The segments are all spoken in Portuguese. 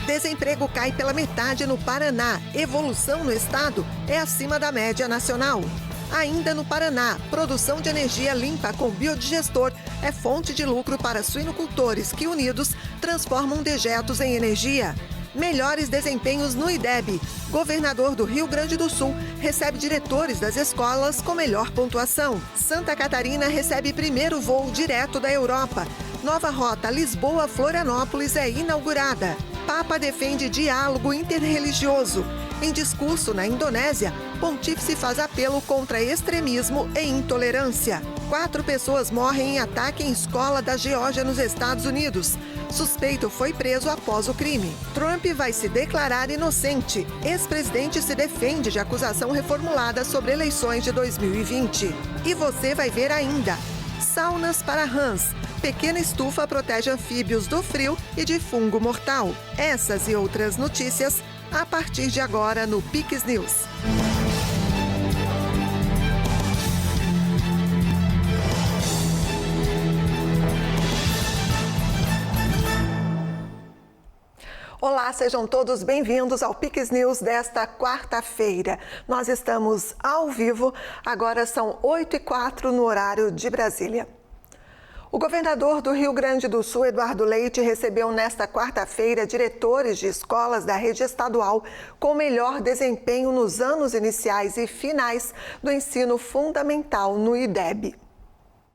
Desemprego cai pela metade no Paraná. Evolução no estado é acima da média nacional. Ainda no Paraná, produção de energia limpa com biodigestor é fonte de lucro para suinocultores que, unidos, transformam dejetos em energia. Melhores desempenhos no IDEB. Governador do Rio Grande do Sul recebe diretores das escolas com melhor pontuação. Santa Catarina recebe primeiro voo direto da Europa. Nova rota Lisboa-Florianópolis é inaugurada. Papa defende diálogo interreligioso. Em discurso na Indonésia, pontífice faz apelo contra extremismo e intolerância. 4 pessoas morrem em ataque em escola da Geórgia, nos Estados Unidos. Suspeito foi preso após o crime. Trump vai se declarar inocente. Ex-presidente se defende de acusação reformulada sobre eleições de 2020. E você vai ver ainda. Saunas para rãs. Pequena estufa protege anfíbios do frio e de fungo mortal. Essas e outras notícias a partir de agora no Pix News. Olá, sejam todos bem-vindos ao Pix News desta quarta-feira. Nós estamos ao vivo, agora são 8h04 no horário de Brasília. O governador do Rio Grande do Sul, Eduardo Leite, recebeu nesta quarta-feira diretores de escolas da rede estadual com melhor desempenho nos anos iniciais e finais do ensino fundamental no IDEB.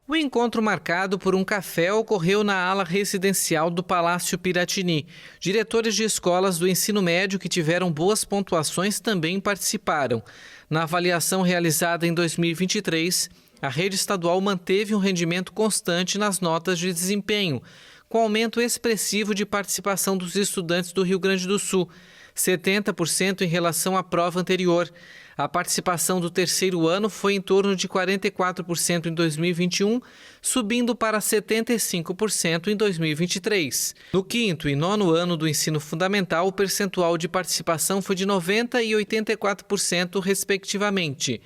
O encontro marcado por um café ocorreu na ala residencial do Palácio Piratini. Diretores de escolas do ensino médio que tiveram boas pontuações também participaram. Na avaliação realizada em 2023, a rede estadual manteve um rendimento constante nas notas de desempenho, com aumento expressivo de participação dos estudantes do Rio Grande do Sul, 70% em relação à prova anterior. A participação do terceiro ano foi em torno de 44% em 2021, subindo para 75% em 2023. No quinto e nono ano do ensino fundamental, o percentual de participação foi de 90% e 84%, respectivamente.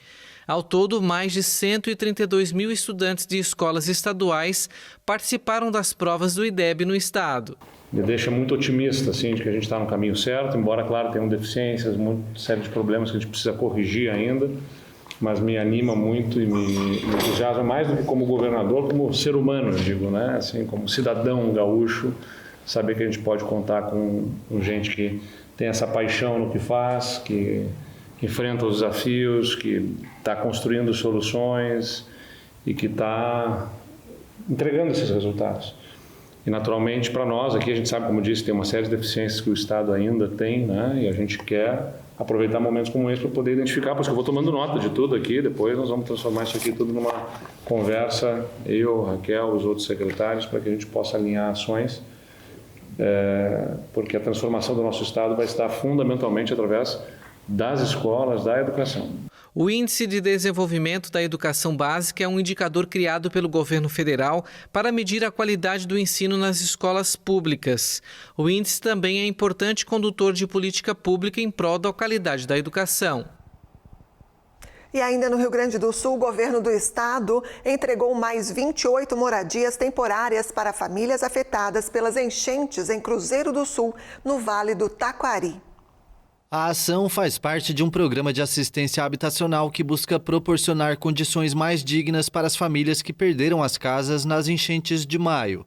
Ao todo, mais de 132 mil estudantes de escolas estaduais participaram das provas do IDEB no estado. Me deixa muito otimista, assim, de que a gente está no caminho certo, embora, claro, tenham deficiências, muito série de problemas que a gente precisa corrigir ainda, mas me anima muito e me entusiasma mais do que como governador, como ser humano, eu digo, né? Assim, como cidadão gaúcho, saber que a gente pode contar com gente que tem essa paixão no que faz, que enfrenta os desafios, que está construindo soluções e que está entregando esses resultados. E, naturalmente, para nós aqui, a gente sabe, como disse, tem uma série de deficiências que o Estado ainda tem, né? E a gente quer aproveitar momentos como esse para poder identificar, por isso que eu vou tomando nota de tudo aqui, depois nós vamos transformar isso aqui tudo numa conversa, eu, Raquel, os outros secretários, para que a gente possa alinhar ações, porque a transformação do nosso Estado vai estar fundamentalmente através das escolas, da educação. O Índice de Desenvolvimento da Educação Básica é um indicador criado pelo governo federal para medir a qualidade do ensino nas escolas públicas. O índice também é importante condutor de política pública em prol da qualidade da educação. E ainda no Rio Grande do Sul, o governo do estado entregou mais 28 moradias temporárias para famílias afetadas pelas enchentes em Cruzeiro do Sul, no Vale do Taquari. A ação faz parte de um programa de assistência habitacional que busca proporcionar condições mais dignas para as famílias que perderam as casas nas enchentes de maio.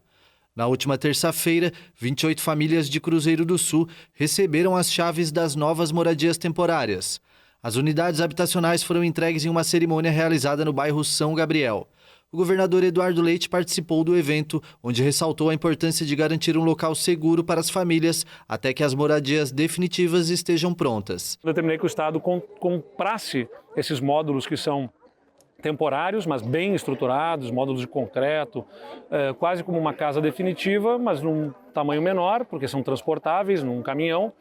Na última terça-feira, 28 famílias de Cruzeiro do Sul receberam as chaves das novas moradias temporárias. As unidades habitacionais foram entregues em uma cerimônia realizada no bairro São Gabriel. O governador Eduardo Leite participou do evento, onde ressaltou a importância de garantir um local seguro para as famílias até que as moradias definitivas estejam prontas. Eu determinei que o Estado comprasse esses módulos que são temporários, mas bem estruturados, módulos de concreto, quase como uma casa definitiva, mas num tamanho menor, porque são transportáveis num caminhão,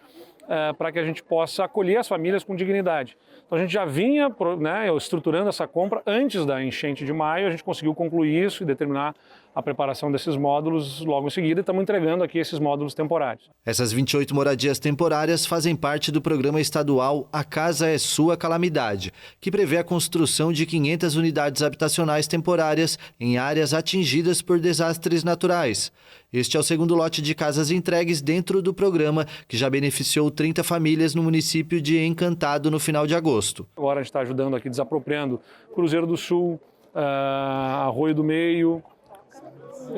para que a gente possa acolher as famílias com dignidade. Então a gente já vinha, né, estruturando essa compra antes da enchente de maio, a gente conseguiu concluir isso e determinar a preparação desses módulos logo em seguida e estamos entregando aqui esses módulos temporários. Essas 28 moradias temporárias fazem parte do programa estadual A Casa é Sua Calamidade, que prevê a construção de 500 unidades habitacionais temporárias em áreas atingidas por desastres naturais. Este é o segundo lote de casas entregues dentro do programa, que já beneficiou 30 famílias no município de Encantado no final de agosto. Agora a gente está ajudando aqui, desapropriando Cruzeiro do Sul, Arroio do Meio,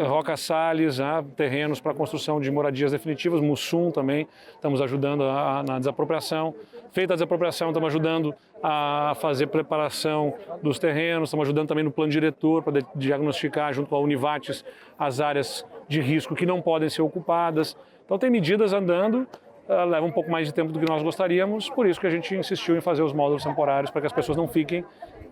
Roca Salles, terrenos para construção de moradias definitivas, Mussum também, estamos ajudando na desapropriação. Feita a desapropriação, estamos ajudando a fazer preparação dos terrenos, estamos ajudando também no plano diretor para diagnosticar junto com a Univates as áreas de risco que não podem ser ocupadas. Então tem medidas andando, leva um pouco mais de tempo do que nós gostaríamos, por isso que a gente insistiu em fazer os módulos temporários para que as pessoas não fiquem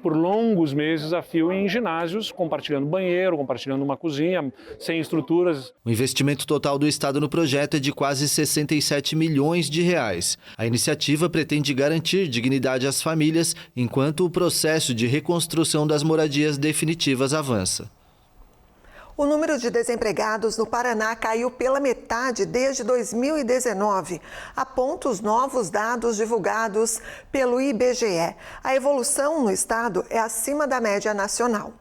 por longos meses a fio em ginásios, compartilhando banheiro, compartilhando uma cozinha, sem estruturas. O investimento total do Estado no projeto é de quase 67 milhões de reais. A iniciativa pretende garantir dignidade às famílias, enquanto o processo de reconstrução das moradias definitivas avança. O número de desempregados no Paraná caiu pela metade desde 2019, apontam os novos dados divulgados pelo IBGE. A evolução no estado é acima da média nacional.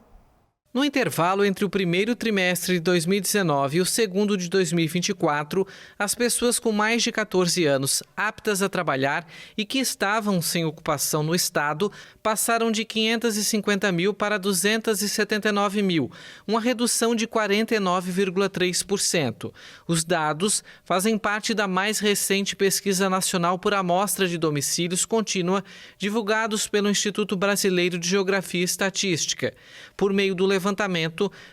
No intervalo entre o primeiro trimestre de 2019 e o segundo de 2024, as pessoas com mais de 14 anos aptas a trabalhar e que estavam sem ocupação no estado passaram de 550 mil para 279 mil, uma redução de 49,3%. Os dados fazem parte da mais recente pesquisa nacional por amostra de domicílios contínua, divulgados pelo Instituto Brasileiro de Geografia e Estatística. Por meio do levantamento,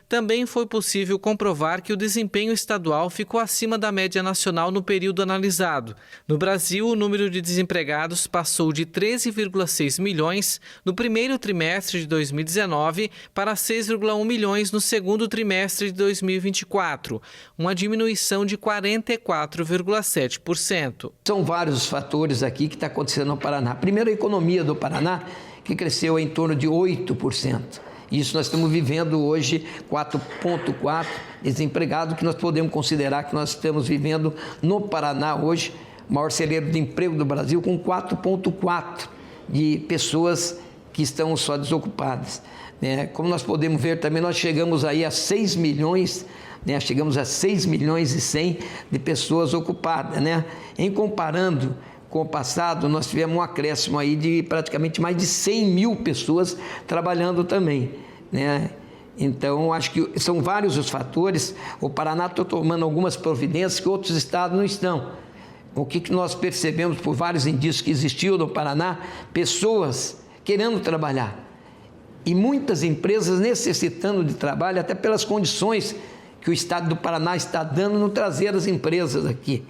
também foi possível comprovar que o desempenho estadual ficou acima da média nacional no período analisado. No Brasil, o número de desempregados passou de 13,6 milhões no primeiro trimestre de 2019 para 6,1 milhões no segundo trimestre de 2024, uma diminuição de 44,7%. São vários os fatores aqui que está acontecendo no Paraná. Primeiro, a economia do Paraná, que cresceu em torno de 8%. Isso nós estamos vivendo hoje 4,4 desempregado, que nós podemos considerar que nós estamos vivendo no Paraná hoje, o maior celeiro de emprego do Brasil, com 4,4 de pessoas que estão só desocupadas. Como nós podemos ver também, nós chegamos aí a 6 milhões, chegamos a 6 milhões e 100 de pessoas ocupadas. Em comparando com o passado, nós tivemos um acréscimo aí de praticamente mais de 100 mil pessoas trabalhando também, Então, acho que são vários os fatores. O Paraná está tomando algumas providências que outros estados não estão. O que nós percebemos por vários indícios que existiu no Paraná? Pessoas querendo trabalhar e muitas empresas necessitando de trabalho, até pelas condições que o estado do Paraná está dando no trazer as empresas aqui.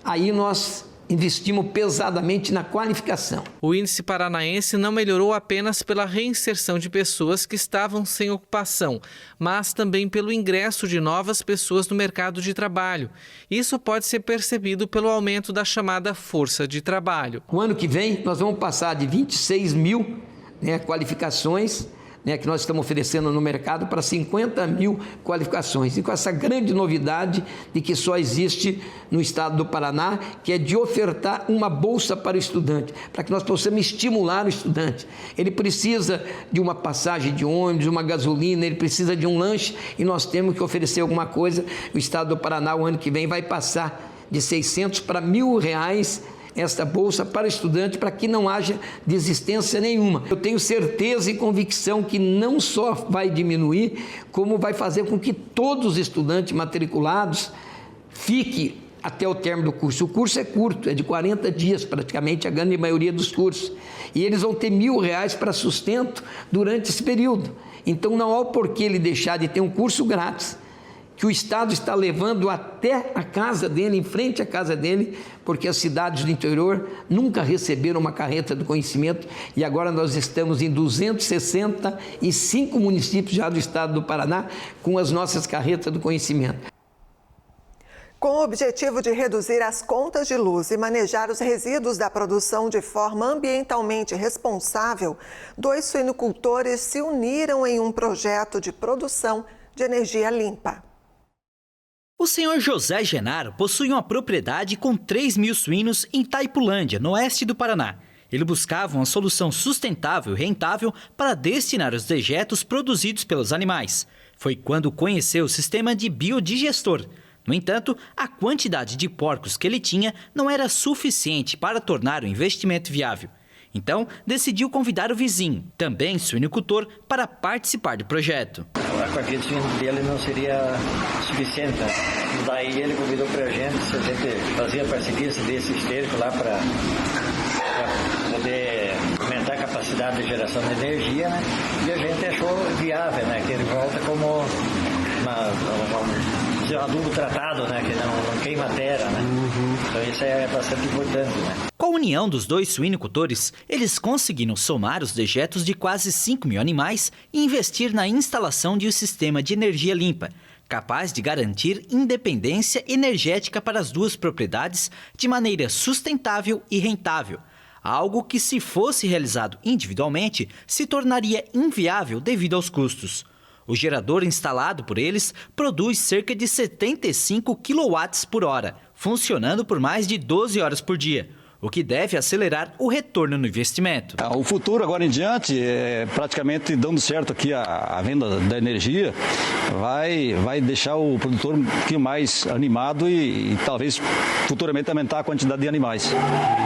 Aí nós investimos pesadamente na qualificação. O índice paranaense não melhorou apenas pela reinserção de pessoas que estavam sem ocupação, mas também pelo ingresso de novas pessoas no mercado de trabalho. Isso pode ser percebido pelo aumento da chamada força de trabalho. O ano que vem, nós vamos passar de 26 mil qualificações que nós estamos oferecendo no mercado para 50 mil qualificações. E com essa grande novidade de que só existe no estado do Paraná, que é de ofertar uma bolsa para o estudante, para que nós possamos estimular o estudante. Ele precisa de uma passagem de ônibus, uma gasolina, ele precisa de um lanche e nós temos que oferecer alguma coisa. O estado do Paraná, o ano que vem, vai passar de 600 para R$1.000 esta bolsa para estudante, para que não haja desistência nenhuma. Eu tenho certeza e convicção que não só vai diminuir, como vai fazer com que todos os estudantes matriculados fiquem até o término do curso. O curso é curto, é de 40 dias praticamente, a grande maioria dos cursos. E eles vão ter R$1.000 para sustento durante esse período. Então não há o porquê ele deixar de ter um curso grátis, que o Estado está levando até a casa dele, em frente à casa dele, porque as cidades do interior nunca receberam uma carreta do conhecimento e agora nós estamos em 265 municípios já do estado do Paraná com as nossas carretas do conhecimento. Com o objetivo de reduzir as contas de luz e manejar os resíduos da produção de forma ambientalmente responsável, 2 suinocultores se uniram em um projeto de produção de energia limpa. O senhor José Genaro possui uma propriedade com 3.000 suínos em Itaipulândia, no oeste do Paraná. Ele buscava uma solução sustentável e rentável para destinar os dejetos produzidos pelos animais. Foi quando conheceu o sistema de biodigestor. No entanto, a quantidade de porcos que ele tinha não era suficiente para tornar o investimento viável. Então, decidiu convidar o vizinho, também suinocultor, para participar do projeto. A quantia de suíno dele não seria suficiente. Daí ele convidou para a gente fazia parceria desse esterco lá para poder aumentar a capacidade de geração de energia, né? E a gente achou viável, né? Que ele volta como um adubo tratado, né? Que não queima a terra, né? Então isso é bastante importante, né? Com a união dos dois suinocultores, eles conseguiram somar os dejetos de quase 5.000 animais e investir na instalação de um sistema de energia limpa, capaz de garantir independência energética para as duas propriedades de maneira sustentável e rentável. Algo que, se fosse realizado individualmente, se tornaria inviável devido aos custos. O gerador instalado por eles produz cerca de 75 kW por hora, funcionando por mais de 12 horas por dia, o que deve acelerar o retorno no investimento. O futuro agora em diante, praticamente dando certo aqui a venda da energia, vai deixar o produtor um pouquinho mais animado e talvez futuramente aumentar a quantidade de animais.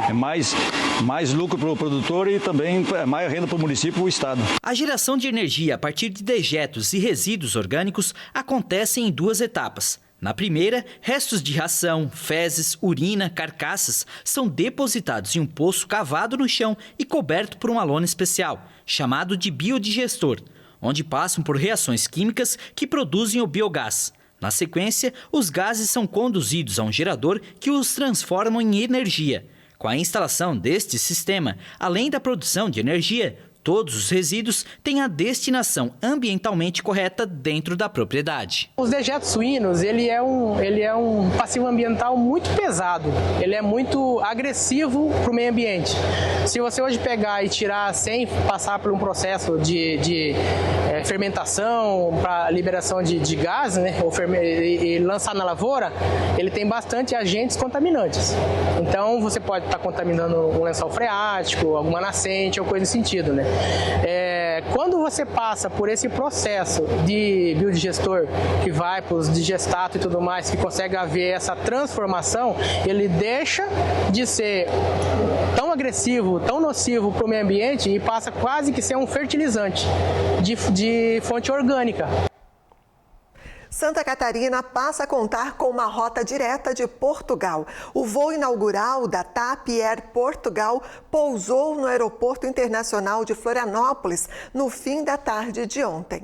É mais lucro para o produtor e também mais renda para o município e o estado. A geração de energia a partir de dejetos e resíduos orgânicos acontece em duas etapas. Na primeira, restos de ração, fezes, urina, carcaças são depositados em um poço cavado no chão e coberto por uma lona especial, chamado de biodigestor, onde passam por reações químicas que produzem o biogás. Na sequência, os gases são conduzidos a um gerador que os transforma em energia. Com a instalação deste sistema, além da produção de energia, todos os resíduos têm a destinação ambientalmente correta dentro da propriedade. Os dejetos suínos, ele é um passivo ambiental muito pesado, ele é muito agressivo para o meio ambiente. Se você hoje pegar e tirar sem passar por um processo de fermentação para liberação de gás, né, e lançar na lavoura, ele tem bastante agentes contaminantes. Então você pode estar contaminando um lençol freático, alguma nascente ou coisa nesse sentido, né? Quando você passa por esse processo de biodigestor, que vai para os digestatos e tudo mais, que consegue haver essa transformação, ele deixa de ser tão agressivo, tão nocivo para o meio ambiente e passa quase que ser um fertilizante de fonte orgânica. Santa Catarina passa a contar com uma rota direta de Portugal. O voo inaugural da TAP Air Portugal pousou no Aeroporto Internacional de Florianópolis no fim da tarde de ontem.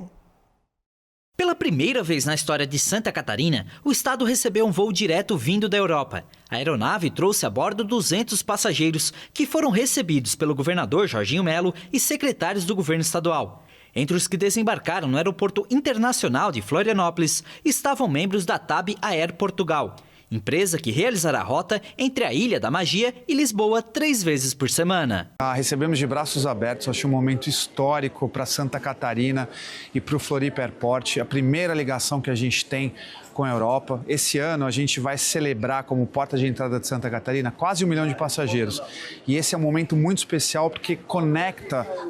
Pela primeira vez na história de Santa Catarina, o estado recebeu um voo direto vindo da Europa. A aeronave trouxe a bordo 200 passageiros que foram recebidos pelo governador Jorginho Melo e secretários do governo estadual. Entre os que desembarcaram no Aeroporto Internacional de Florianópolis estavam membros da TAB Air Portugal, empresa que realizará a rota entre a Ilha da Magia e Lisboa 3 vezes por semana. Recebemos de braços abertos, acho um momento histórico para Santa Catarina e para o Floripa Airport, a primeira ligação que a gente tem com a Europa. Esse ano a gente vai celebrar como porta de entrada de Santa Catarina quase 1 milhão de passageiros. E esse é um momento muito especial porque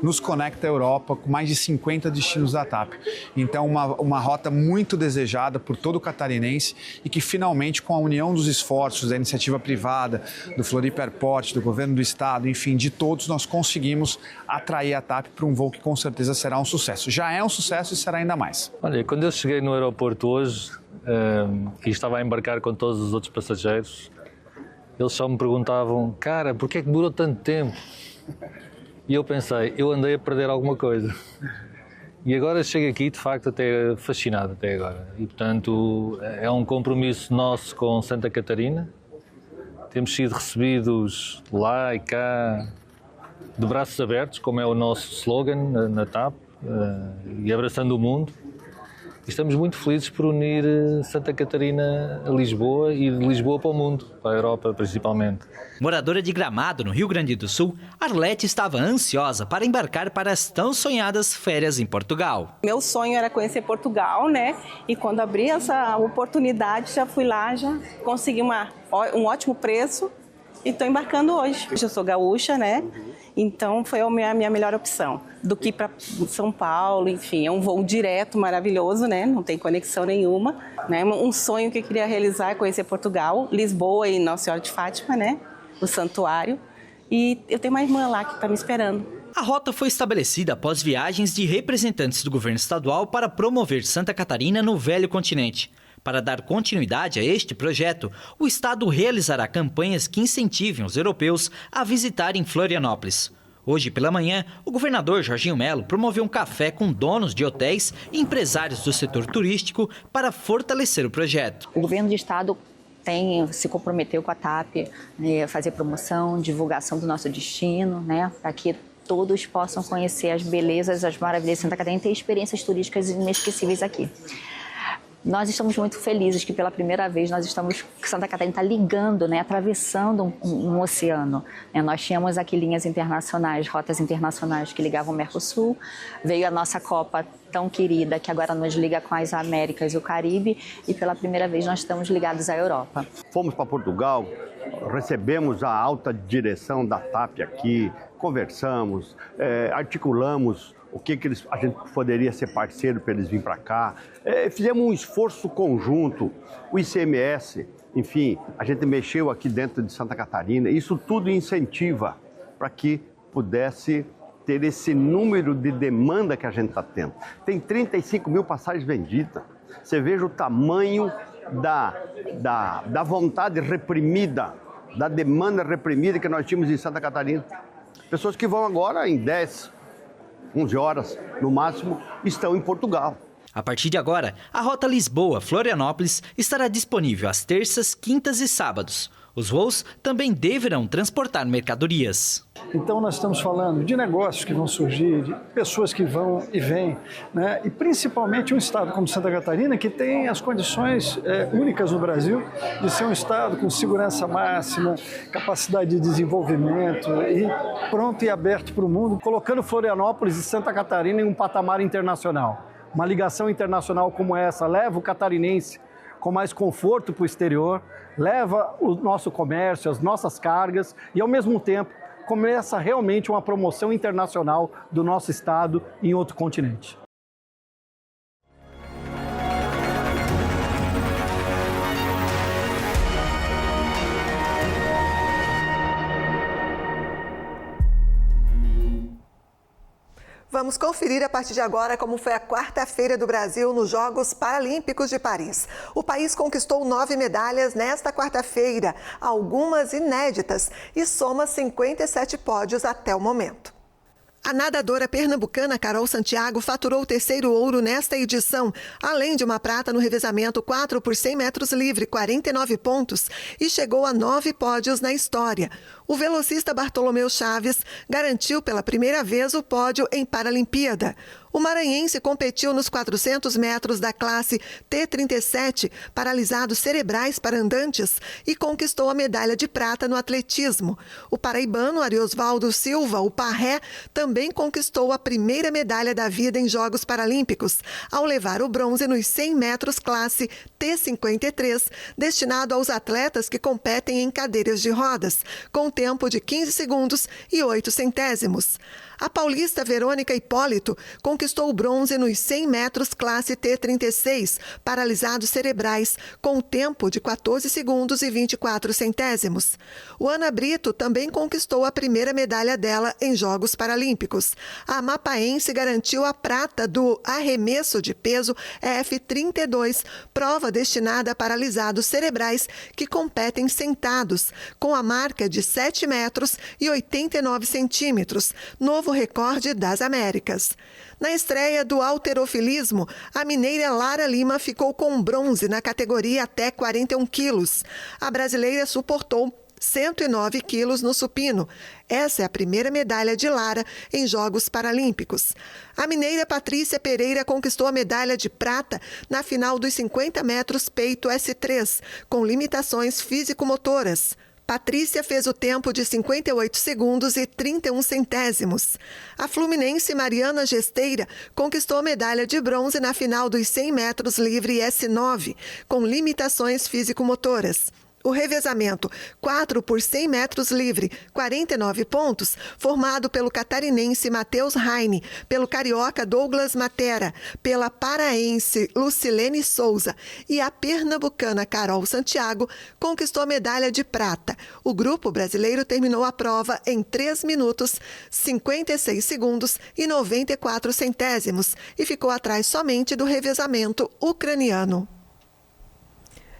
nos conecta à Europa com mais de 50 destinos da TAP. Então uma rota muito desejada por todo o catarinense e que finalmente com a união dos esforços da iniciativa privada, do Floripa Airport, do governo do estado, enfim, de todos, nós conseguimos atrair a TAP para um voo que com certeza será um sucesso. Já é um sucesso e será ainda mais. Olha, quando eu cheguei no aeroporto hoje, e estava a embarcar com todos os outros passageiros, eles só me perguntavam: cara, porquê é que demorou tanto tempo? E eu pensei, eu andei a perder alguma coisa. E agora chego aqui, de facto, até fascinado até agora. E, portanto, é um compromisso nosso com Santa Catarina. Temos sido recebidos lá e cá de braços abertos, como é o nosso slogan na TAP, e abraçando o mundo. Estamos muito felizes por unir Santa Catarina a Lisboa e de Lisboa para o mundo, para a Europa principalmente. Moradora de Gramado, no Rio Grande do Sul, Arlete estava ansiosa para embarcar para as tão sonhadas férias em Portugal. Meu sonho era conhecer Portugal, né? E quando abri essa oportunidade, já fui lá, já consegui um ótimo preço e estou embarcando hoje. Eu sou gaúcha, né? Então foi a minha melhor opção do que ir para São Paulo, enfim, é um voo direto maravilhoso, né? Não tem conexão nenhuma, né? Um sonho que eu queria realizar é conhecer Portugal, Lisboa e Nossa Senhora de Fátima, né? O santuário. E eu tenho uma irmã lá que está me esperando. A rota foi estabelecida após viagens de representantes do governo estadual para promover Santa Catarina no velho continente. Para dar continuidade a este projeto, o Estado realizará campanhas que incentivem os europeus a visitarem Florianópolis. Hoje pela manhã, o governador Jorginho Melo promoveu um café com donos de hotéis e empresários do setor turístico para fortalecer o projeto. O governo do Estado se comprometeu com a TAP a fazer promoção, divulgação do nosso destino, né, para que todos possam conhecer as belezas, as maravilhas de Santa Catarina e ter experiências turísticas inesquecíveis aqui. Nós estamos muito felizes que pela primeira vez Santa Catarina está ligando, né, atravessando um oceano. Nós tínhamos aqui linhas internacionais, rotas internacionais que ligavam o Mercosul, veio a nossa Copa tão querida que agora nos liga com as Américas e o Caribe e pela primeira vez nós estamos ligados à Europa. Fomos para Portugal, recebemos a alta direção da TAP aqui, conversamos, articulamos o que a gente poderia ser parceiro para eles virem para cá. Fizemos um esforço conjunto, o ICMS, enfim, a gente mexeu aqui dentro de Santa Catarina. Isso tudo incentiva para que pudesse ter esse número de demanda que a gente está tendo. Tem 35 mil passagens vendidas. Você veja o tamanho da vontade reprimida, da demanda reprimida que nós tínhamos em Santa Catarina. Pessoas que vão agora em 10, 11 horas, no máximo, estão em Portugal. A partir de agora, a rota Lisboa-Florianópolis estará disponível às terças, quintas e sábados. Os voos também deverão transportar mercadorias. Então nós estamos falando de negócios que vão surgir, de pessoas que vão e vêm, né? E principalmente um estado como Santa Catarina, que tem as condições únicas no Brasil de ser um estado com segurança máxima, capacidade de desenvolvimento e pronto e aberto para o mundo, colocando Florianópolis e Santa Catarina em um patamar internacional. Uma ligação internacional como essa leva o catarinense com mais conforto para o exterior, leva o nosso comércio, as nossas cargas e, ao mesmo tempo, começa realmente uma promoção internacional do nosso estado em outro continente. Vamos conferir a partir de agora como foi a quarta-feira do Brasil nos Jogos Paralímpicos de Paris. O país conquistou 9 medalhas nesta quarta-feira, algumas inéditas, e soma 57 pódios até o momento. A nadadora pernambucana Carol Santiago faturou o 3º ouro nesta edição, além de uma prata no revezamento 4 por 100 metros livre, 49 pontos, e chegou a 9 pódios na história. O velocista Bartolomeu Chaves garantiu pela primeira vez o pódio em Paralimpíada. O maranhense competiu nos 400 metros da classe T37, paralisados cerebrais para andantes, e conquistou a medalha de prata no atletismo. O paraibano Ariosvaldo Silva, o Parré, também conquistou a primeira medalha da vida em Jogos Paralímpicos, ao levar o bronze nos 100 metros classe T53, destinado aos atletas que competem em cadeiras de rodas, com tempo de 15 segundos e 8 centésimos. A paulista Verônica Hipólito conquistou o bronze nos 100 metros classe T36, paralisados cerebrais, com tempo de 14 segundos e 24 centésimos. O Ana Brito também conquistou a primeira medalha dela em Jogos Paralímpicos. A amapaense garantiu a prata do arremesso de peso F32, prova destinada a paralisados cerebrais que competem sentados, com a marca de 7 metros e 89 centímetros, novo recorde das Américas. Na estreia do halterofilismo, a mineira Lara Lima ficou com bronze na categoria até 41 quilos. A brasileira suportou 109 quilos no supino. Essa é a primeira medalha de Lara em Jogos Paralímpicos. A mineira Patrícia Pereira conquistou a medalha de prata na final dos 50 metros peito S3, com limitações físico-motoras. Patrícia fez o tempo de 58 segundos e 31 centésimos. A fluminense Mariana Gesteira conquistou a medalha de bronze na final dos 100 metros livre S9, com limitações físico-motoras. O revezamento 4 por 100 metros livre, 49 pontos, formado pelo catarinense Matheus Raine, pelo carioca Douglas Matera, pela paraense Lucilene Souza e a pernambucana Carol Santiago, conquistou a medalha de prata. O grupo brasileiro terminou a prova em 3 minutos, 56 segundos e 94 centésimos e ficou atrás somente do revezamento ucraniano.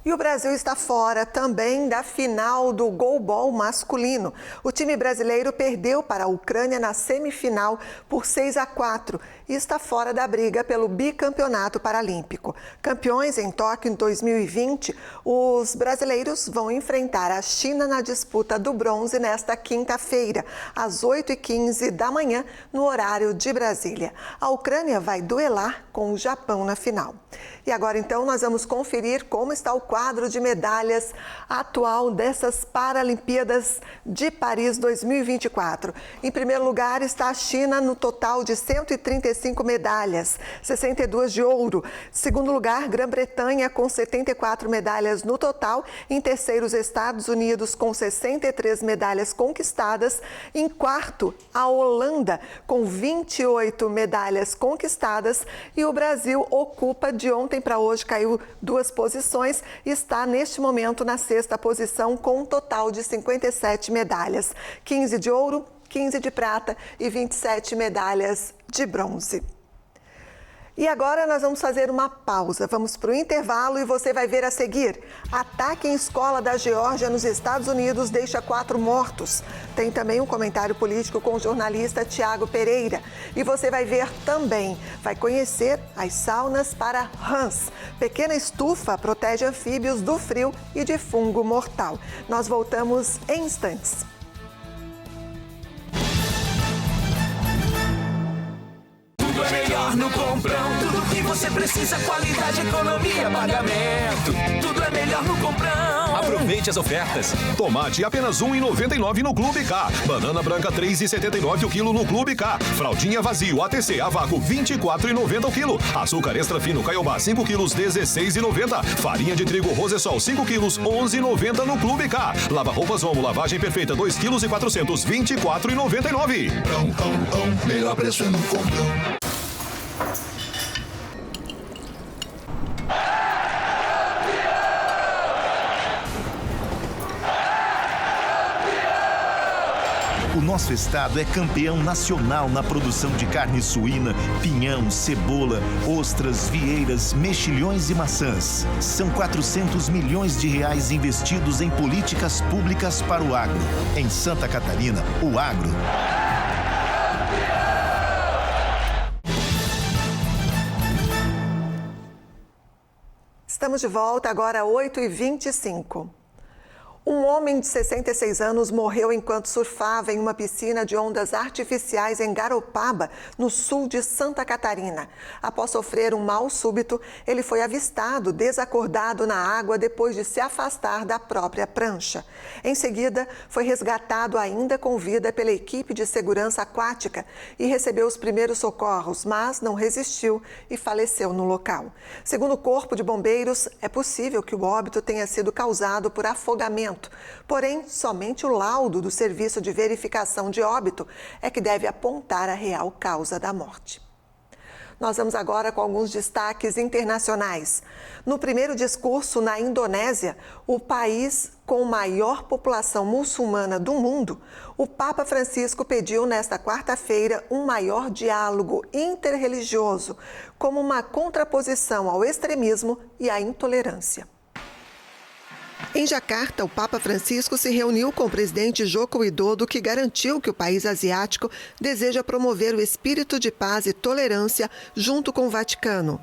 E o Brasil está fora também da final do goalball masculino. O time brasileiro perdeu para a Ucrânia na semifinal por 6-4 e está fora da briga pelo bicampeonato paralímpico. Campeões em Tóquio em 2020, os brasileiros vão enfrentar a China na disputa do bronze nesta quinta-feira, às 8h15 da manhã, no horário de Brasília. A Ucrânia vai duelar com o Japão na final. E agora, então, nós vamos conferir como está o quadro de medalhas atual dessas Paralimpíadas de Paris 2024. Em primeiro lugar está a China no total de 135 medalhas, 62 de ouro. Segundo lugar, Grã-Bretanha com 74 medalhas no total. Em terceiro, os Estados Unidos com 63 medalhas conquistadas. Em quarto, a Holanda com 28 medalhas conquistadas. E o Brasil ocupa, de ontem para hoje, caiu 2 posições e está neste momento na 6ª posição com um total de 57 medalhas, 15 de ouro, 15 de prata e 27 medalhas de bronze. E agora nós vamos fazer uma pausa, vamos para o intervalo e você vai ver a seguir. Ataque em escola da Geórgia nos Estados Unidos deixa 4 mortos. Tem também um comentário político com o jornalista Tiago Pereira. E você vai ver também, vai conhecer as saunas para rãs. Pequena estufa protege anfíbios do frio e de fungo mortal. Nós voltamos em instantes. Tudo é melhor no Comprão. Tudo que você precisa, qualidade, economia, pagamento. Tudo é melhor no Comprão. Aproveite as ofertas. Tomate apenas R$ 1,99 no Clube K. Banana branca R$ 3,79 o quilo no Clube K. Fraldinha vazio ATC a vácuo R$ 24,90 o quilo. Açúcar extra fino Caiobá 5 quilos R$ 16,90. Farinha de trigo Rosessol 5 quilos R$ 11,90 no Clube K. Lava roupas Omo lavagem perfeita 2 quilos e 400 R$ 24,99. Melhor preço é no Comprão. O nosso estado é campeão nacional na produção de carne suína, pinhão, cebola, ostras, vieiras, mexilhões e maçãs. São 400 milhões de reais investidos em políticas públicas para o agro. Em Santa Catarina, o agro. Estamos de volta agora, 8h25. Um homem de 66 anos morreu enquanto surfava em uma piscina de ondas artificiais em Garopaba, no sul de Santa Catarina. Após sofrer um mal súbito, ele foi avistado desacordado na água depois de se afastar da própria prancha. Em seguida, foi resgatado ainda com vida pela equipe de segurança aquática e recebeu os primeiros socorros, mas não resistiu e faleceu no local. Segundo o Corpo de Bombeiros, é possível que o óbito tenha sido causado por afogamento. Porém, somente o laudo do Serviço de Verificação de Óbito é que deve apontar a real causa da morte. Nós vamos agora com alguns destaques internacionais. No primeiro discurso na Indonésia, o país com maior população muçulmana do mundo, o Papa Francisco pediu nesta quarta-feira um maior diálogo interreligioso, como uma contraposição ao extremismo e à intolerância. Em Jacarta, o Papa Francisco se reuniu com o presidente Joko Widodo, que garantiu que o país asiático deseja promover o espírito de paz e tolerância junto com o Vaticano.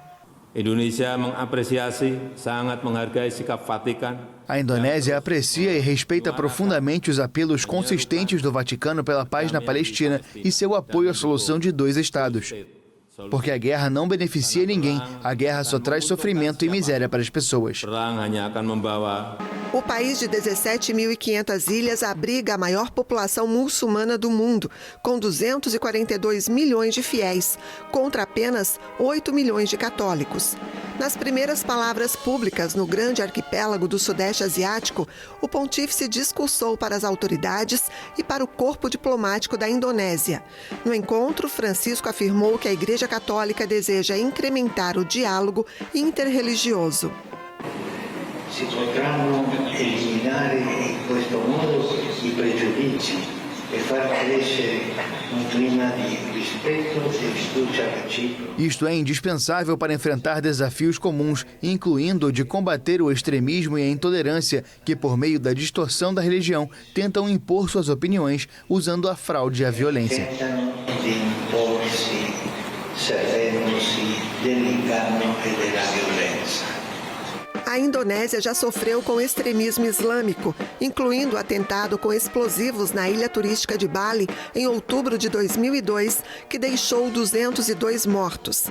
Indonesia mengapresiasi, sangat menghargai sikap Vatikan. A Indonésia aprecia e respeita profundamente os apelos consistentes do Vaticano pela paz na Palestina e seu apoio à solução de 2 estados. Porque a guerra não beneficia ninguém, a guerra só traz sofrimento e miséria para as pessoas. O país de 17.500 ilhas abriga a maior população muçulmana do mundo, com 242 milhões de fiéis, contra apenas 8 milhões de católicos. Nas primeiras palavras públicas no grande arquipélago do Sudeste Asiático, o pontífice discursou para as autoridades e para o corpo diplomático da Indonésia. No encontro, Francisco afirmou que a Igreja Católica deseja incrementar o diálogo interreligioso. Si potranno eliminare in questo modo I pregiudizi e far crescere clima de respeito e fiducia recíproca. Isto é indispensável para enfrentar desafios comuns, incluindo o de combater o extremismo e a intolerância que, por meio da distorção da religião, tentam impor suas opiniões usando a fraude e a violência. Tentano di imporsi servendosi dell'inganno e della violenza. A Indonésia já sofreu com extremismo islâmico, incluindo o atentado com explosivos na ilha turística de Bali em outubro de 2002, que deixou 202 mortos.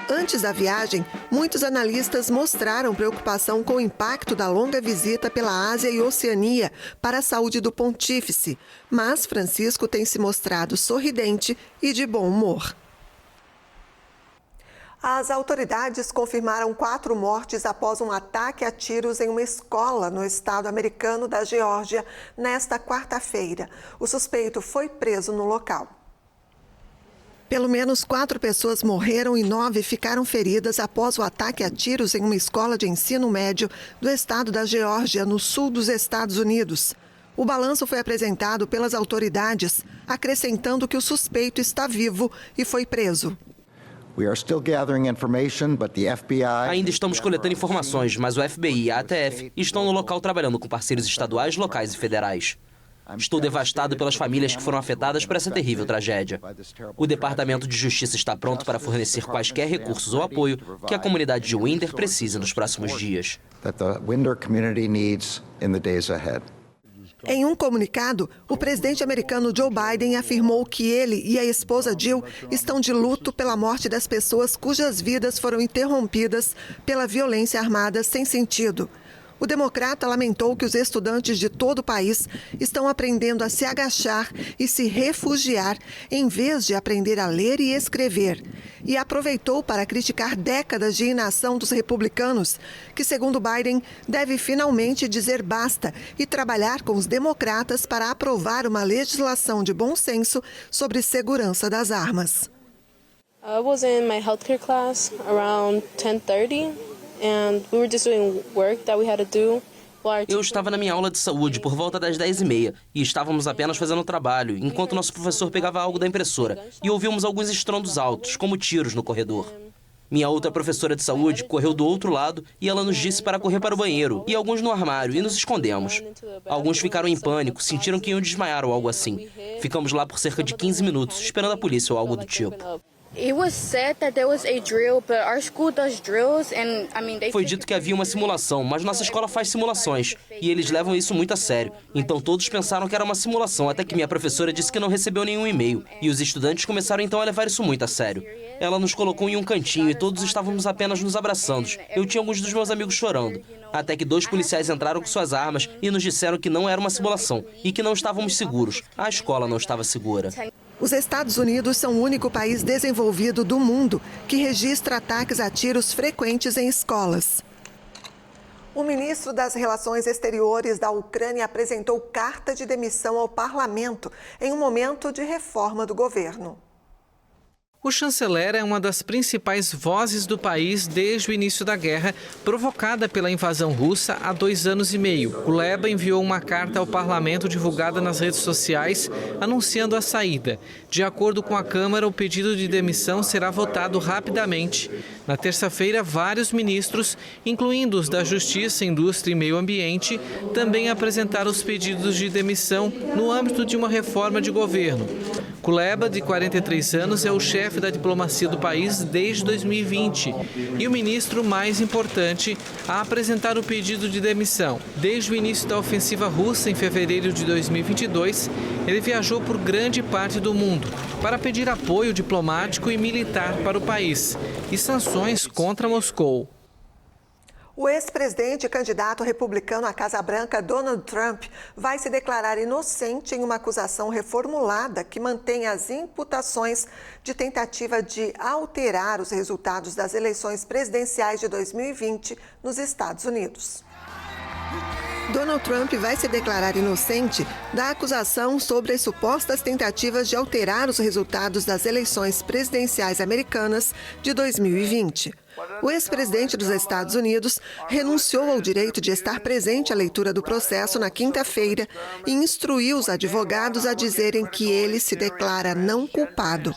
Antes da viagem, muitos analistas mostraram preocupação com o impacto da longa visita pela Ásia e Oceania para a saúde do pontífice, mas Francisco tem se mostrado sorridente e de bom humor. As autoridades confirmaram 4 mortes após um ataque a tiros em uma escola no estado americano da Geórgia nesta quarta-feira. O suspeito foi preso no local. Pelo menos 4 pessoas morreram e 9 ficaram feridas após o ataque a tiros em uma escola de ensino médio do estado da Geórgia, no sul dos Estados Unidos. O balanço foi apresentado pelas autoridades, acrescentando que o suspeito está vivo e foi preso. Ainda estamos coletando informações, mas o FBI e a ATF estão no local trabalhando com parceiros estaduais, locais e federais. Estou devastado pelas famílias que foram afetadas por essa terrível tragédia. O Departamento de Justiça está pronto para fornecer quaisquer recursos ou apoio que a comunidade de Winder precise nos próximos dias. Em um comunicado, o presidente americano Joe Biden afirmou que ele e a esposa Jill estão de luto pela morte das pessoas cujas vidas foram interrompidas pela violência armada sem sentido. O democrata lamentou que os estudantes de todo o país estão aprendendo a se agachar e se refugiar em vez de aprender a ler e escrever. E aproveitou para criticar décadas de inação dos republicanos, que, segundo Biden, deve finalmente dizer basta e trabalhar com os democratas para aprovar uma legislação de bom senso sobre segurança das armas. I was in my healthcare class around 10:30. And we were just doing work that we had to do. Eu estava na minha aula de saúde por volta das 10h30 e estávamos apenas fazendo trabalho, enquanto nosso professor pegava algo da impressora e ouvimos alguns estrondos altos, como tiros no corredor. Minha outra professora de saúde correu do outro lado e ela nos disse para correr para o banheiro e alguns no armário e nos escondemos. Alguns ficaram em pânico, sentiram que iam desmaiar ou algo assim. Ficamos lá por cerca de 15 minutos, esperando a polícia ou algo do tipo. Foi dito que havia uma simulação, mas nossa escola faz simulações e eles levam isso muito a sério. Então todos pensaram que era uma simulação, até que minha professora disse que não recebeu nenhum e-mail. E os estudantes começaram então a levar isso muito a sério. Ela nos colocou em um cantinho e todos estávamos apenas nos abraçando. Eu tinha alguns dos meus amigos chorando. Até que 2 policiais entraram com suas armas e nos disseram que não era uma simulação e que não estávamos seguros. A escola não estava segura. Os Estados Unidos são o único país desenvolvido do mundo que registra ataques a tiros frequentes em escolas. O ministro das Relações Exteriores da Ucrânia apresentou carta de demissão ao parlamento em um momento de reforma do governo. O chanceler é uma das principais vozes do país desde o início da guerra, provocada pela invasão russa há 2 anos e meio. O Leba enviou uma carta ao parlamento divulgada nas redes sociais, anunciando a saída. De acordo com a Câmara, o pedido de demissão será votado rapidamente. Na terça-feira, vários ministros, incluindo os da Justiça, Indústria e Meio Ambiente, também apresentaram os pedidos de demissão no âmbito de uma reforma de governo. Kuleba, de 43 anos, é o chefe da diplomacia do país desde 2020 e o ministro mais importante a apresentar o pedido de demissão. Desde o início da ofensiva russa, em fevereiro de 2022, ele viajou por grande parte do mundo para pedir apoio diplomático e militar para o país e sanções contra Moscou. O ex-presidente e candidato republicano à Casa Branca, Donald Trump, vai se declarar inocente em uma acusação reformulada que mantém as imputações de tentativa de alterar os resultados das eleições presidenciais de 2020 nos Estados Unidos. Donald Trump vai se declarar inocente da acusação sobre as supostas tentativas de alterar os resultados das eleições presidenciais americanas de 2020. O ex-presidente dos Estados Unidos renunciou ao direito de estar presente à leitura do processo na quinta-feira e instruiu os advogados a dizerem que ele se declara não culpado.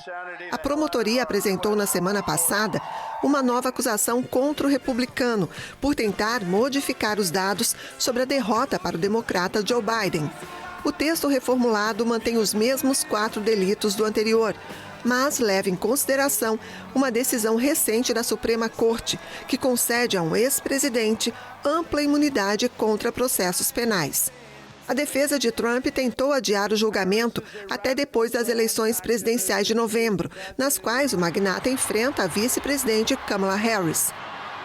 A promotoria apresentou na semana passada uma nova acusação contra o republicano por tentar modificar os dados sobre a derrota para o democrata Joe Biden. O texto reformulado mantém os mesmos 4 delitos do anterior, mas leva em consideração uma decisão recente da Suprema Corte, que concede a um ex-presidente ampla imunidade contra processos penais. A defesa de Trump tentou adiar o julgamento até depois das eleições presidenciais de novembro, nas quais o magnata enfrenta a vice-presidente Kamala Harris.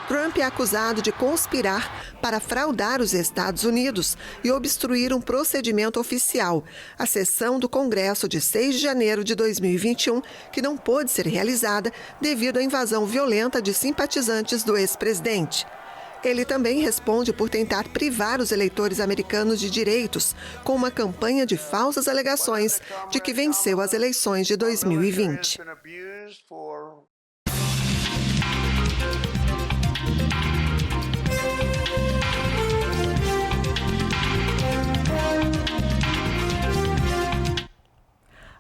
Trump é acusado de conspirar para fraudar os Estados Unidos e obstruir um procedimento oficial, a sessão do Congresso de 6 de janeiro de 2021, que não pôde ser realizada devido à invasão violenta de simpatizantes do ex-presidente. Ele também responde por tentar privar os eleitores americanos de direitos, com uma campanha de falsas alegações de que venceu as eleições de 2020.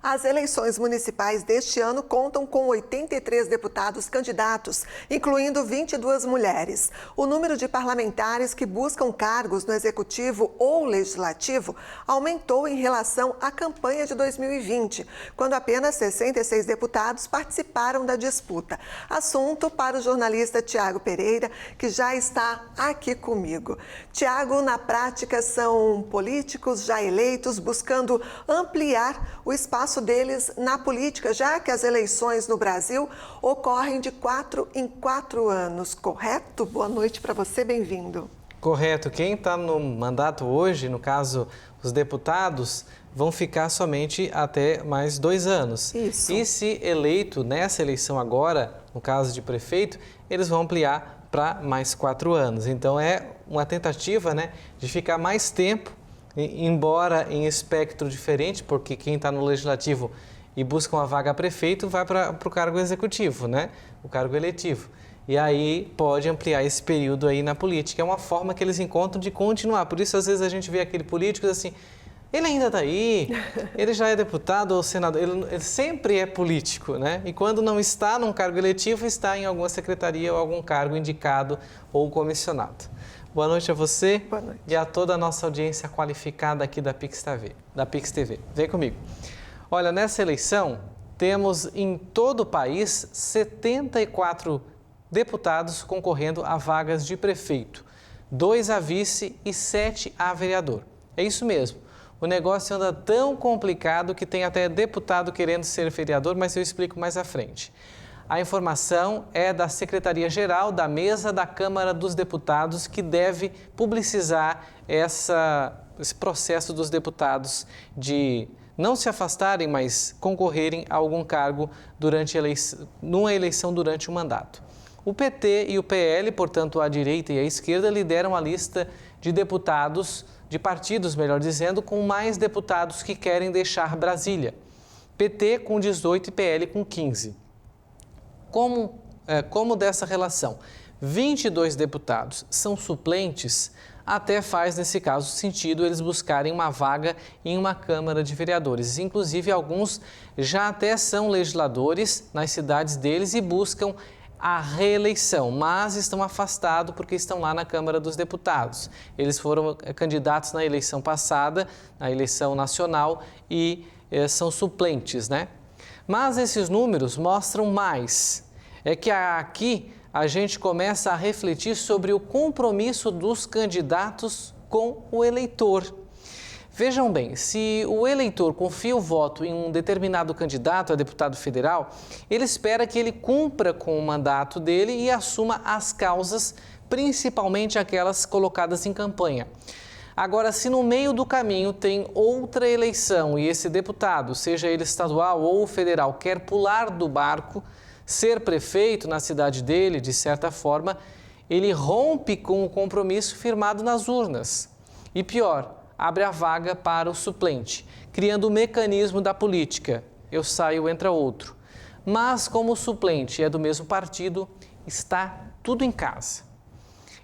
As eleições municipais deste ano contam com 83 deputados candidatos, incluindo 22 mulheres. O número de parlamentares que buscam cargos no Executivo ou Legislativo aumentou em relação à campanha de 2020, quando apenas 66 deputados participaram da disputa. Assunto para o jornalista Tiago Pereira, que já está aqui comigo. Tiago, na prática, são políticos já eleitos buscando ampliar o espaço deles na política, já que as eleições no Brasil ocorrem de 4 em 4 anos, correto? Boa noite para você, bem-vindo. Correto. Quem está no mandato hoje, no caso, os deputados, vão ficar somente até mais 2 anos. Isso. E se eleito nessa eleição agora, no caso de prefeito, eles vão ampliar para mais 4 anos. Então é uma tentativa, né, de ficar mais tempo, embora em espectro diferente, porque quem está no legislativo e busca uma vaga a prefeito vai para o cargo executivo, né? O cargo eletivo. E aí pode ampliar esse período aí na política. É uma forma que eles encontram de continuar. Por isso, às vezes, a gente vê aquele político assim, ele ainda está aí, ele já é deputado ou senador, ele sempre é político, né? E quando não está num cargo eletivo, está em alguma secretaria ou algum cargo indicado ou comissionado. Boa noite a você. Boa noite. E a toda a nossa audiência qualificada aqui da Pix TV. Vem comigo. Olha, nessa eleição, temos em todo o país 74 deputados concorrendo a vagas de prefeito, 2 a vice e 7 a vereador. É isso mesmo. O negócio anda tão complicado que tem até deputado querendo ser vereador, mas eu explico mais à frente. A informação é da Secretaria-Geral da Mesa da Câmara dos Deputados, que deve publicizar esse processo dos deputados de não se afastarem, mas concorrerem a algum cargo numa eleição durante o mandato. O PT e o PL, portanto a direita e a esquerda, lideram a lista de deputados, de partidos, melhor dizendo, com mais deputados que querem deixar Brasília. PT com 18 e PL com 15. Como dessa relação 22 deputados são suplentes, até faz, nesse caso, sentido eles buscarem uma vaga em uma Câmara de Vereadores. Inclusive, alguns já até são legisladores nas cidades deles e buscam a reeleição, mas estão afastados porque estão lá na Câmara dos Deputados. Eles foram candidatos na eleição passada, na eleição nacional, e são suplentes, né? Mas esses números mostram mais. É que aqui a gente começa a refletir sobre o compromisso dos candidatos com o eleitor. Vejam bem, se o eleitor confia o voto em um determinado candidato a deputado federal, ele espera que ele cumpra com o mandato dele e assuma as causas, principalmente aquelas colocadas em campanha. Agora, se no meio do caminho tem outra eleição e esse deputado, seja ele estadual ou federal, quer pular do barco, ser prefeito na cidade dele, de certa forma, ele rompe com o compromisso firmado nas urnas. E pior, abre a vaga para o suplente, criando o mecanismo da política. Eu saio, entra outro. Mas como o suplente é do mesmo partido, está tudo em casa.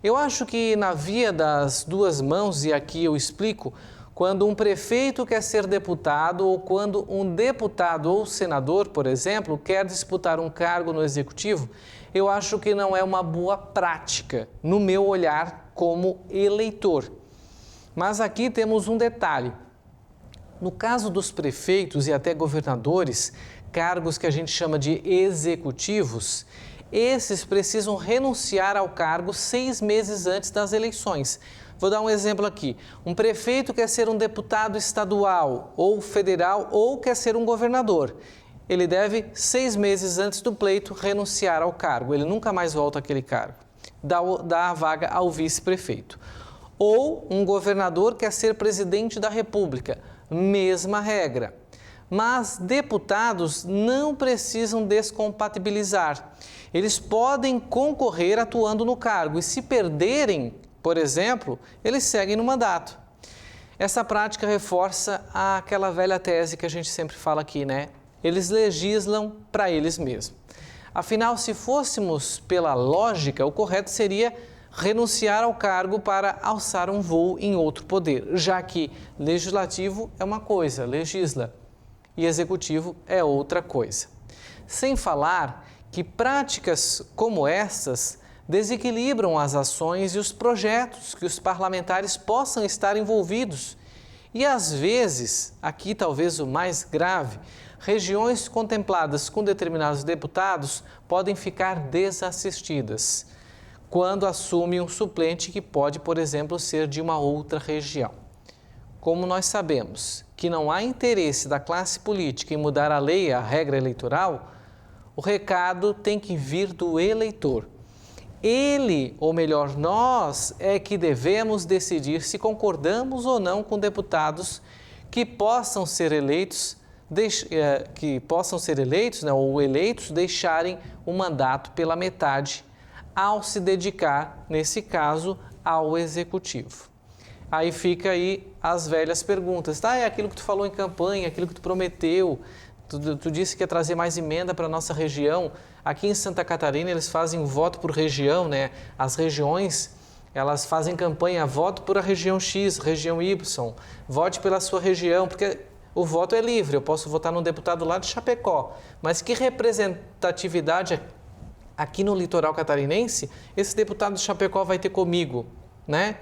Eu acho que na via das duas mãos, e aqui eu explico, quando um prefeito quer ser deputado ou quando um deputado ou senador, por exemplo, quer disputar um cargo no executivo, eu acho que não é uma boa prática, no meu olhar como eleitor. Mas aqui temos um detalhe. No caso dos prefeitos e até governadores, cargos que a gente chama de executivos, esses precisam renunciar ao cargo 6 meses antes das eleições. Vou dar um exemplo aqui. Um prefeito quer ser um deputado estadual ou federal ou quer ser um governador. Ele deve, 6 meses antes do pleito, renunciar ao cargo. Ele nunca mais volta àquele cargo. Dá a vaga ao vice-prefeito. Ou um governador quer ser presidente da República. Mesma regra. Mas deputados não precisam descompatibilizar. Eles podem concorrer atuando no cargo e se perderem, por exemplo, eles seguem no mandato. Essa prática reforça aquela velha tese que a gente sempre fala aqui, né? Eles legislam para eles mesmos. Afinal, se fôssemos pela lógica, o correto seria renunciar ao cargo para alçar um voo em outro poder, já que legislativo é uma coisa, legisla, e executivo é outra coisa. Sem falar que práticas como essas desequilibram as ações e os projetos que os parlamentares possam estar envolvidos. E às vezes, aqui talvez o mais grave, regiões contempladas com determinados deputados podem ficar desassistidas quando assume um suplente que pode, por exemplo, ser de uma outra região. Como nós sabemos que não há interesse da classe política em mudar a lei, a regra eleitoral, o recado tem que vir do eleitor. Ele, ou melhor, nós, é que devemos decidir se concordamos ou não com deputados que possam ser eleitos, ou eleitos deixarem o mandato pela metade ao se dedicar, nesse caso, ao executivo. Aí fica aí as velhas perguntas, tá? É aquilo que tu falou em campanha, aquilo que tu prometeu, tu disse que ia trazer mais emenda para a nossa região. Aqui em Santa Catarina eles fazem voto por região, né? As regiões, elas fazem campanha, voto por a região X, região Y, vote pela sua região, porque o voto é livre, eu posso votar num deputado lá de Chapecó, mas que representatividade aqui no litoral catarinense esse deputado de Chapecó vai ter comigo, né?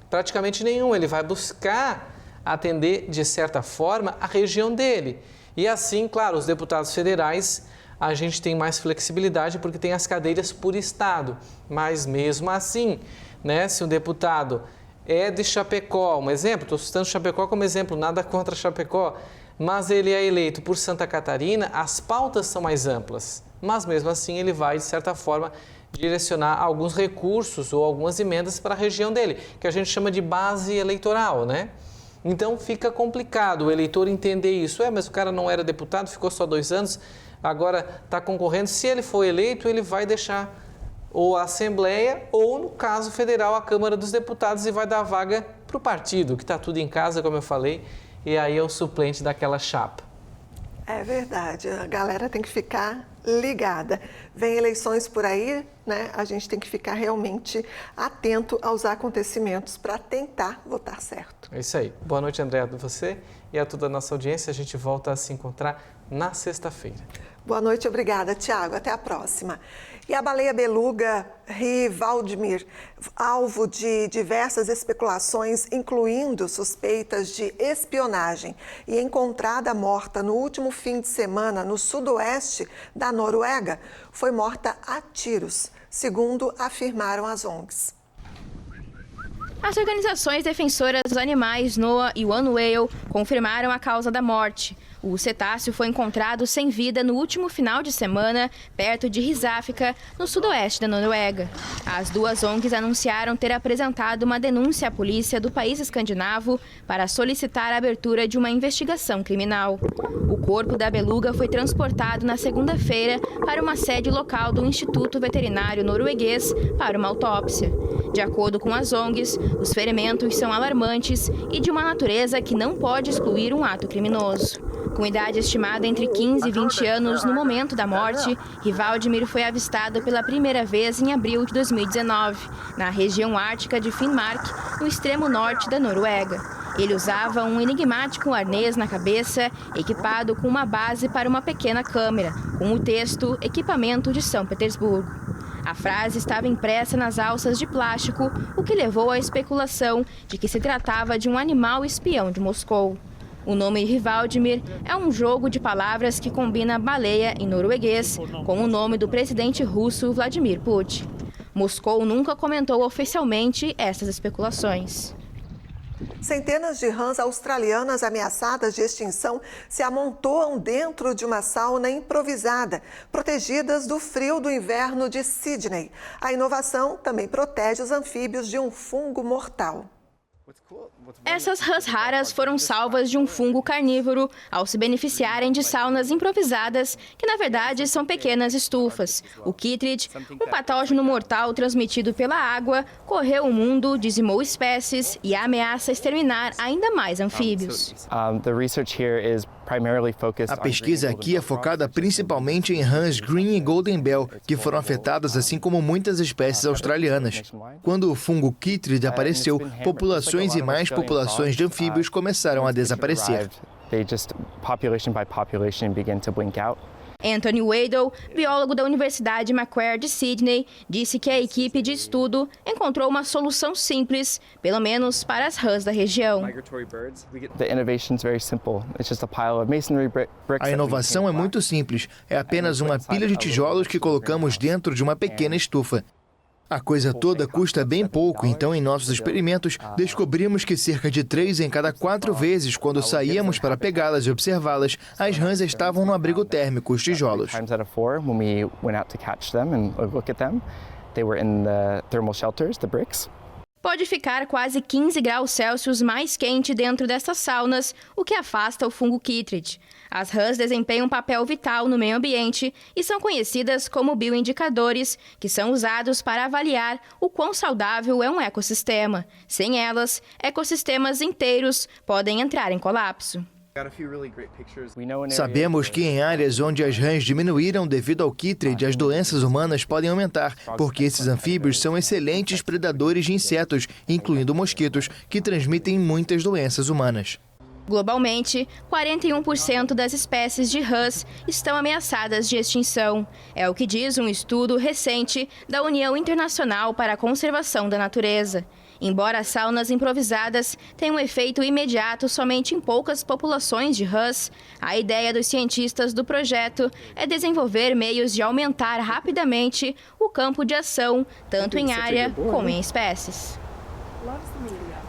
Praticamente nenhum, ele vai buscar atender, de certa forma, a região dele. E assim, claro, os deputados federais, a gente tem mais flexibilidade porque tem as cadeiras por estado. Mas mesmo assim, né, se um deputado é de Chapecó, um exemplo, estou citando Chapecó como exemplo, nada contra Chapecó, mas ele é eleito por Santa Catarina, as pautas são mais amplas. Mas mesmo assim ele vai, de certa forma, direcionar alguns recursos ou algumas emendas para a região dele, que a gente chama de base eleitoral, né? Então fica complicado o eleitor entender isso. Mas o cara não era deputado, ficou só 2 anos, agora está concorrendo. Se ele for eleito, ele vai deixar ou a Assembleia ou, no caso federal, a Câmara dos Deputados e vai dar vaga para o partido, que está tudo em casa, como eu falei, e aí é o suplente daquela chapa. É verdade, a galera tem que ficar ligada. Vem eleições por aí, né, a gente tem que ficar realmente atento aos acontecimentos para tentar votar certo. É isso aí. Boa noite, Andréa, a você e a toda a nossa audiência. A gente volta a se encontrar na sexta-feira. Boa noite, obrigada, Tiago. Até a próxima. E a baleia beluga Rivaldimir, alvo de diversas especulações, incluindo suspeitas de espionagem, e encontrada morta no último fim de semana no sudoeste da Noruega, foi morta a tiros, segundo afirmaram as ONGs. As organizações defensoras dos animais NOAA e One Whale confirmaram a causa da morte. O cetáceo foi encontrado sem vida no último final de semana, perto de Rizáfrica, no sudoeste da Noruega. As duas ONGs anunciaram ter apresentado uma denúncia à polícia do país escandinavo para solicitar a abertura de uma investigação criminal. O corpo da beluga foi transportado na segunda-feira para uma sede local do Instituto Veterinário Norueguês para uma autópsia. De acordo com as ONGs, os ferimentos são alarmantes e de uma natureza que não pode excluir um ato criminoso. Com idade estimada entre 15 e 20 anos no momento da morte, Rivaldimir foi avistado pela primeira vez em abril de 2019, na região ártica de Finnmark, no extremo norte da Noruega. Ele usava um enigmático arnês na cabeça, equipado com uma base para uma pequena câmera, com o texto "Equipamento de São Petersburgo". A frase estava impressa nas alças de plástico, o que levou à especulação de que se tratava de um animal espião de Moscou. O nome Rivaldimir é um jogo de palavras que combina baleia em norueguês com o nome do presidente russo Vladimir Putin. Moscou nunca comentou oficialmente essas especulações. Centenas de rãs australianas ameaçadas de extinção se amontoam dentro de uma sauna improvisada, protegidas do frio do inverno de Sydney. A inovação também protege os anfíbios de um fungo mortal. Essas rãs raras foram salvas de um fungo carnívoro ao se beneficiarem de saunas improvisadas, que na verdade são pequenas estufas. O chytrid, um patógeno mortal transmitido pela água, correu o mundo, dizimou espécies e ameaça exterminar ainda mais anfíbios. A pesquisa aqui é focada principalmente em rãs Green e Golden Bell, que foram afetadas assim como muitas espécies australianas. Quando o fungo chytrid apareceu, populações e mais populações de anfíbios começaram a desaparecer. Anthony Waddell, biólogo da Universidade Macquarie de Sydney, disse que a equipe de estudo encontrou uma solução simples, pelo menos para as rãs da região. A inovação é muito simples. É apenas uma pilha de tijolos que colocamos dentro de uma pequena estufa. A coisa toda custa bem pouco, então em nossos experimentos descobrimos que cerca de 3 em cada 4 vezes, quando saíamos para pegá-las e observá-las, as rãs estavam no abrigo térmico, os tijolos. Pode ficar quase 15 graus Celsius mais quente dentro dessas saunas, o que afasta o fungo chytrid. As rãs desempenham um papel vital no meio ambiente e são conhecidas como bioindicadores, que são usados para avaliar o quão saudável é um ecossistema. Sem elas, ecossistemas inteiros podem entrar em colapso. Sabemos que em áreas onde as rãs diminuíram devido ao chytrid, as doenças humanas podem aumentar, porque esses anfíbios são excelentes predadores de insetos, incluindo mosquitos, que transmitem muitas doenças humanas. Globalmente, 41% das espécies de rãs estão ameaçadas de extinção. É o que diz um estudo recente da União Internacional para a Conservação da Natureza. Embora as saunas improvisadas tenham um efeito imediato somente em poucas populações de rãs, a ideia dos cientistas do projeto é desenvolver meios de aumentar rapidamente o campo de ação, tanto em área como em espécies.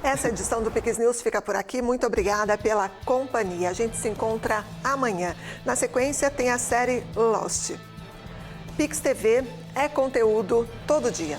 Essa edição do PIX News fica por aqui. Muito obrigada pela companhia. A gente se encontra amanhã. Na sequência tem a série Lost. PIX TV é conteúdo todo dia.